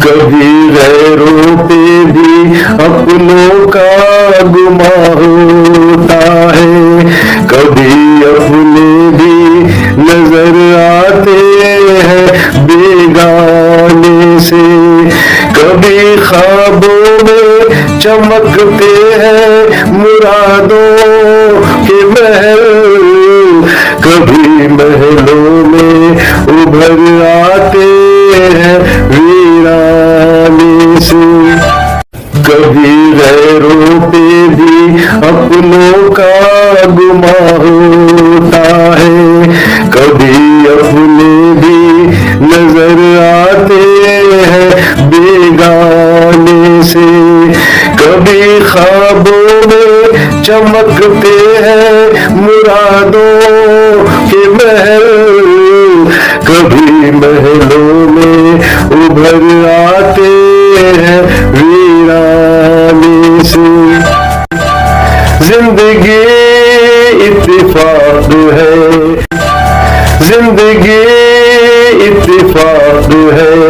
कभी गैरों पे भी अपनों का गुमा होता है, कभी अपने भी नजर आते हैं बेगाने से, कभी ख्वाबों में चमकते हैं मुरादों के महल, कभी महलों में उभर आते हैं वीराने से। कभी गैरों पे भी अपनों का गुमा होता है, कभी अपने भी नजर आते हैं बेगाने से, कभी ख्वाबों में चमकते हैं मुरादों के महल, कभी महलों में उभर आते हैं वीराने से। जिंदगी इत्तेफाक है, जिंदगी इत्तेफाक है।